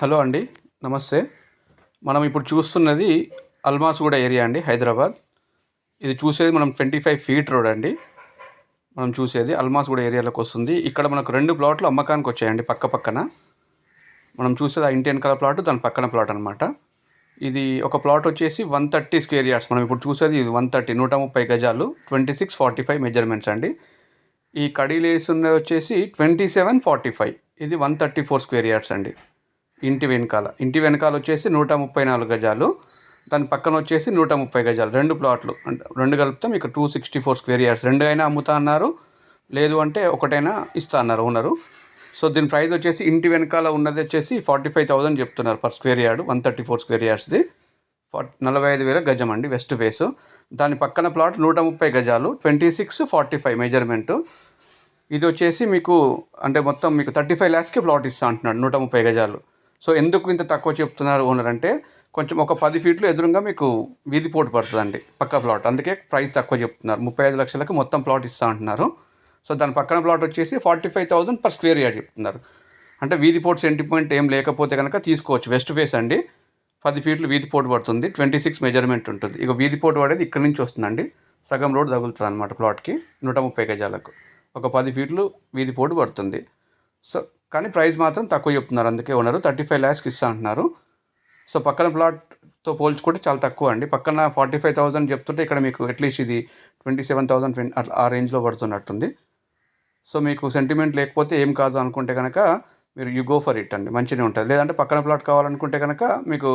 Hello అండి, నమస్తే. మనం ఇప్పుడు చూస్తున్నది అల్మాస్గూడ ఏరియా అండి, హైదరాబాద్. ఇది చూసేది మనం 25 ఫీట్ రోడ్ అండి. మనం చూసేది అల్మాస్గూడ ఏరియాలోకి వస్తుంది. ఇక్కడ మనకు 2 ప్లాట్లు అమ్మకానికి వచ్చాయండి పక్క పక్కన. మనం చూసేది ఆ ఇంటి వెనకాల ప్లాట్, దాని పక్కన ప్లాట్ అనమాట. ఇది ఒక ప్లాట్ వచ్చేసి 130 స్క్వేర్ యార్డ్స్. మనం ఇప్పుడు చూసేది ఇది 130 130 గజాలు, 2645 మెజర్మెంట్స్ అండి. ఈ కడీలు వేసి ఉన్నది వచ్చేసి 2745. ఇది 134 స్క్వేర్ యార్డ్స్ అండి. ఇంటి వెనకాల వచ్చేసి 134 గజాలు, దాని పక్కన వచ్చేసి 130 గజాలు. 2 ప్లాట్లు అంటే 2 కలిపితే మీకు 264 స్క్వేర్ యార్డ్స్. 2 అయినా అమ్ముతా అన్నారు, లేదు అంటే ఒకటైనా ఇస్తా అన్నారు ఓనరు. సో దీని ప్రైస్ వచ్చేసి ఇంటి వెనకాల ఉన్నది వచ్చేసి 45,000 చెప్తున్నారు పర్ స్క్వేర్ యార్డ్. 134 స్క్వేర్ యార్డ్స్ది 45,000 గజం అండి, వెస్ట్ ఫేస్. దాని పక్కన ప్లాట్ 130 గజాలు, 2645 మెజర్మెంటు. ఇది వచ్చేసి మీకు అంటే మొత్తం మీకు 35 lakhsకి ప్లాట్ ఇస్తా అంటున్నాడు, 130 గజాలు. సో ఎందుకు ఇంత తక్కువ చెప్తున్నారు ఓనర్ అంటే, కొంచెం ఒక 10 ఫీట్లు ఎదురుగా మీకు వీధి పోటు పడుతుందండి పక్క ప్లాట్, అందుకే ప్రైస్ తక్కువ చెప్తున్నారు. 35 లక్షలకు మొత్తం ప్లాట్ ఇస్తా అంటున్నారు. సో దాని పక్కన ప్లాట్ వచ్చేసి 45,000 పర్ స్క్వేర్ యార్డ్ చెప్తున్నారు. అంటే వీధి పోటు సెంటిమెంట్ ఏం లేకపోతే కనుక తీసుకోవచ్చు. వెస్ట్ ఫేస్ అండి, 10 ఫీట్లు వీధి పోటు పడుతుంది, 26 మెజర్మెంట్ ఉంటుంది. ఇక వీధి పోటు పడేది ఇక్కడ నుంచి వస్తుందండి, సగం రోడ్ తగులుతుంది అనమాట ప్లాట్కి. 130 గజాలకు ఒక 10 ఫీట్లు వీధి పోటు పడుతుంది. సో కానీ ప్రైస్ మాత్రం తక్కువ చెప్తున్నారు, అందుకే ఉన్నారు 35 lakhsకి ఇస్తా అంటున్నారు. సో పక్కన ప్లాట్తో పోల్చుకుంటే చాలా తక్కువ అండి. పక్కన 45,000 చెప్తుంటే ఇక్కడ మీకు అట్లీస్ట్ ఇది 27,000 ఆ రేంజ్లో పడుతున్నట్టుంది. సో మీకు సెంటిమెంట్ లేకపోతే ఏం కాదు అనుకుంటే కనుక మీరు యూ గో ఫర్ ఇట్ అండి, మంచిగా ఉంటుంది. లేదంటే పక్కన ప్లాట్ కావాలనుకుంటే కనుక మీకు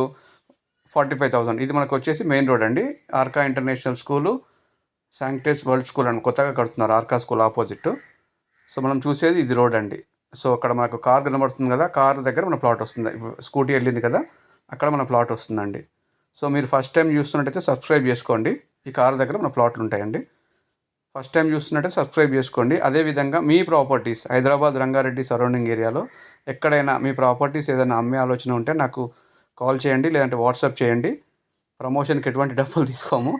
45,000. ఇది మనకు వచ్చేసి మెయిన్ రోడ్ అండి, Arka international school, Sanctus world school అని కొత్తగా కడుతున్నారు, ఆర్కా స్కూల్ ఆపోజిట్. సో మనం చూసేది ఇది రోడ్ అండి. సో అక్కడ మనకు కార్ కనబడుతుంది కదా, కార్ దగ్గర మన ప్లాట్ వస్తుంది. స్కూటీ వెళ్ళింది కదా, అక్కడ మన ప్లాట్ వస్తుందండి. సో మీరు ఫస్ట్ టైం చూస్తున్నట్టయితే సబ్స్క్రైబ్ చేసుకోండి. ఈ కార్ దగ్గర మన ప్లాట్లు ఉంటాయండి. ఫస్ట్ టైం చూస్తున్నట్టయితే సబ్స్క్రైబ్ చేసుకోండి. అదేవిధంగా మీ ప్రాపర్టీస్ హైదరాబాద్, రంగారెడ్డి సరౌండింగ్ ఏరియాలో ఎక్కడైనా మీ ప్రాపర్టీస్ ఏదైనా అమ్మే ఆలోచన ఉంటే నాకు కాల్ చేయండి, లేదంటే వాట్సాప్ చేయండి. ప్రమోషన్కి ఎటువంటి డబ్బులు తీసుకోము,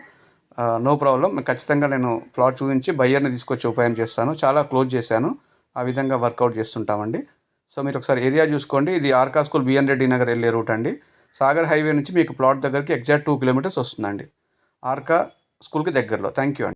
నో ప్రాబ్లం. ఖచ్చితంగా నేను ప్లాట్ చూపించి బయ్యర్ని తీసుకొచ్చి ఉపాయం చేస్తాను. చాలా క్లోజ్ చేశాను, ఆ విధంగా వర్కౌట్ చేస్తుంటామండి. సో మీరు ఒకసారి ఏరియా చూసుకోండి. ఇది ఆర్కా స్కూల్ బిఎన్ రెడ్డి నగర్ వెళ్ళే రూట్ అండి. సాగర్ హైవే నుంచి మీకు ప్లాట్ దగ్గరికి ఎగ్జాక్ట్ 2 కిలోమీటర్స్ వస్తుందండి, ఆర్కా స్కూల్కి దగ్గరలో. థ్యాంక్ యూ అండి.